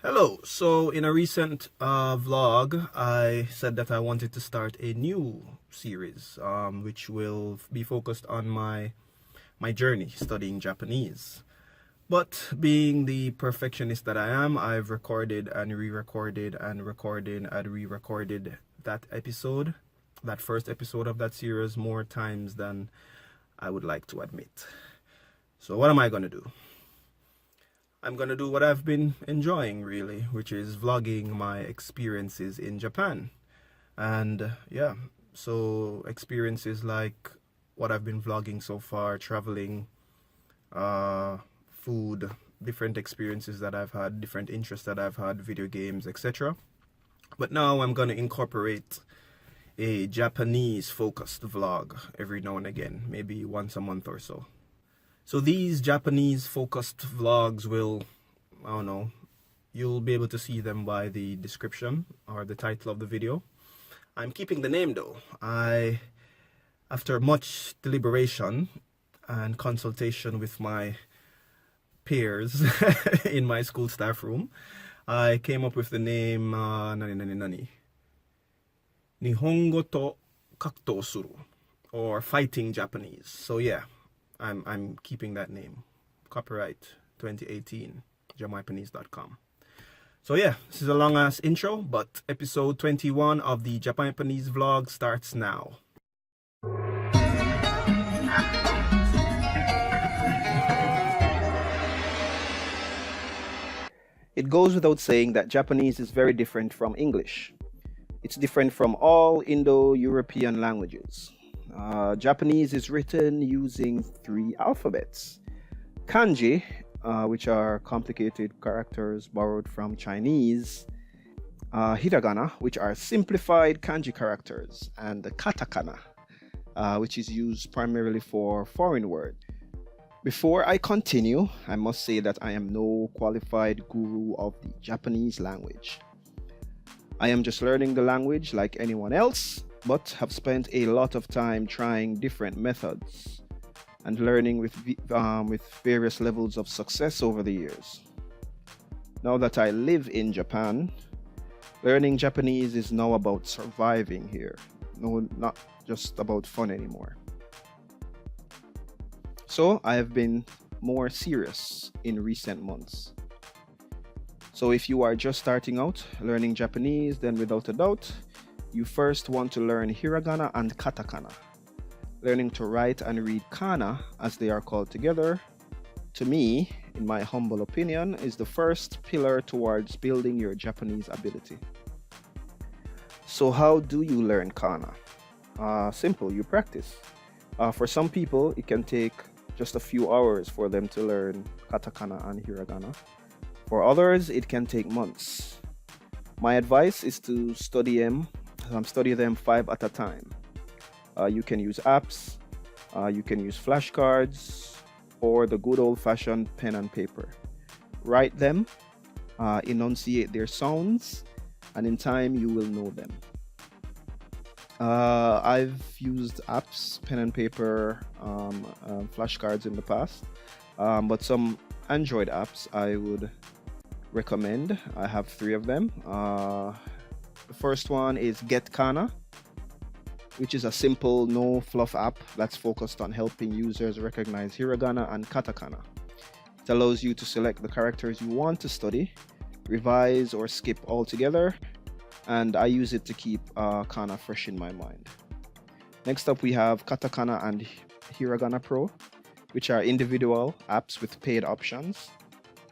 Hello. So in a recent vlog, I said that I wanted to start a new series, which will be focused on my journey studying Japanese. But being the perfectionist that I am, I've recorded and re-recorded and recorded and re-recorded that episode, that first episode of that series, more times than I would like to admit. So what am I going to do? I'm gonna do what I've been enjoying really, which is vlogging my experiences in Japan. And yeah, so experiences like what I've been vlogging so far, traveling, food, different experiences that I've had, different interests that I've had, video games, etc. But now I'm gonna incorporate a Japanese focused vlog every now and again, maybe once a month or so. So these Japanese focused vlogs will, I don't know, you'll be able to see them by the description or the title of the video. I'm keeping the name though. After much deliberation and consultation with my peers in my school staff room, I came up with the name Nihongo to Kakutou Suru, or Fighting Japanese. So yeah. I'm keeping that name. Copyright 2018, japanese.com. So yeah, this is a long ass intro, but episode 21 of the Japanese vlog starts now. It goes without saying that Japanese is very different from English. It's different from all Indo-European languages. Japanese is written using 3 alphabets. Kanji, which are complicated characters borrowed from Chinese. Hiragana, which are simplified kanji characters. And the katakana, which is used primarily for foreign words. Before I continue, I must say that I am no qualified guru of the Japanese language. I am just learning the language like anyone else, but have spent a lot of time trying different methods and learning with various levels of success over the years. Now that I live in Japan, learning Japanese is now about surviving here. No, not just about fun anymore. So I have been more serious in recent months. So if you are just starting out learning Japanese, then without a doubt, you first want to learn hiragana and katakana. Learning to write and read kana, as they are called together, to me, in my humble opinion, is the first pillar towards building your Japanese ability. So how do you learn kana? Simple, you practice. For some people, it can take just a few hours for them to learn katakana and hiragana. For others, it can take months. My advice is to study them 5 at a time. You can use apps, you can use flashcards, or the good old-fashioned pen and paper. Write them, enunciate their sounds, and in time you will know them. I've used apps, pen and paper, flashcards in the past, but some Android apps I would recommend. I have 3 of them. The first one is Get Kana, which is a simple, no fluff app that's focused on helping users recognize hiragana and katakana. It allows you to select the characters you want to study, revise or skip altogether, and I use it to keep kana fresh in my mind. Next up, we have Katakana and Hiragana Pro, which are individual apps with paid options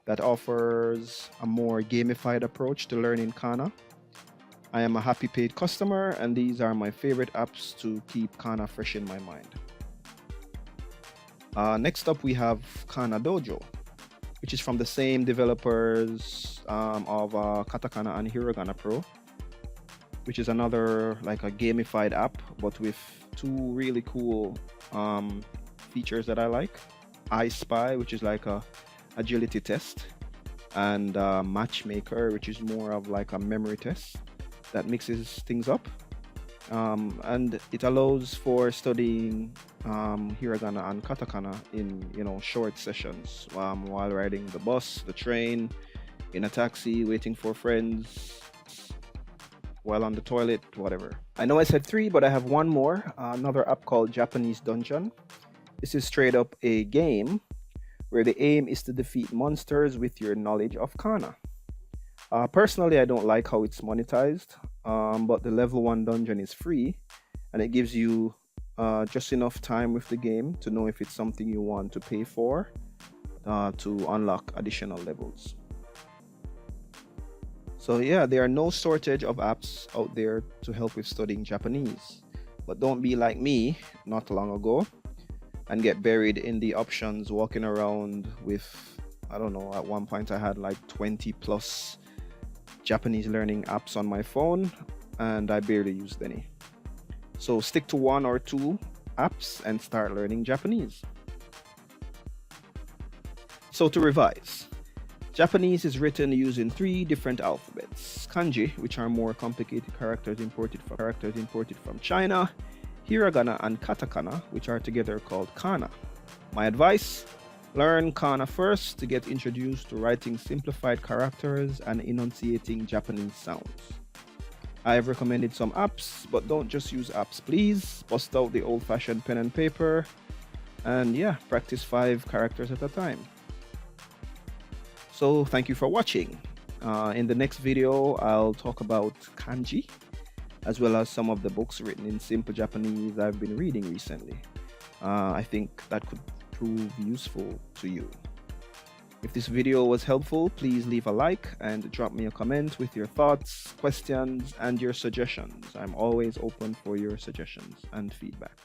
that offers a more gamified approach to learning kana. I am a happy paid customer, and these are my favorite apps to keep kana fresh in my mind. Next up, we have Kana Dojo, which is from the same developers of Katakana and Hiragana Pro, which is another like a gamified app, but with 2 really cool features that I like. I Spy, which is like a agility test, and Matchmaker, which is more of like a memory test that mixes things up, and it allows for studying hiragana and katakana in short sessions while riding the bus, the train, in a taxi, waiting for friends, while on the toilet, whatever. I know I said 3, but I have one more, another app called Japanese Dungeon. This is straight up a game where the aim is to defeat monsters with your knowledge of Kana. Personally, I don't like how it's monetized, but the level 1 dungeon is free, and it gives you just enough time with the game to know if it's something you want to pay for to unlock additional levels. So yeah, there are no shortage of apps out there to help with studying Japanese. But don't be like me not long ago and get buried in the options, walking around with, I don't know, at one point I had like 20 plus Japanese learning apps on my phone and I barely used any. So stick to 1 or 2 apps and start learning Japanese. So to revise, Japanese is written using 3 different alphabets: kanji, which are more complicated characters imported from China, hiragana and katakana, which are together called kana. My advice: learn kana first to get introduced to writing simplified characters and enunciating Japanese sounds. I have recommended some apps, but don't just use apps, please. Bust out the old-fashioned pen and paper and yeah, practice 5 characters at a time. So thank you for watching. In the next video, I'll talk about kanji, as well as some of the books written in simple Japanese I've been reading recently. I think that could prove useful to you. If this video was helpful, please leave a like and drop me a comment with your thoughts, questions, and your suggestions. I'm always open for your suggestions and feedback.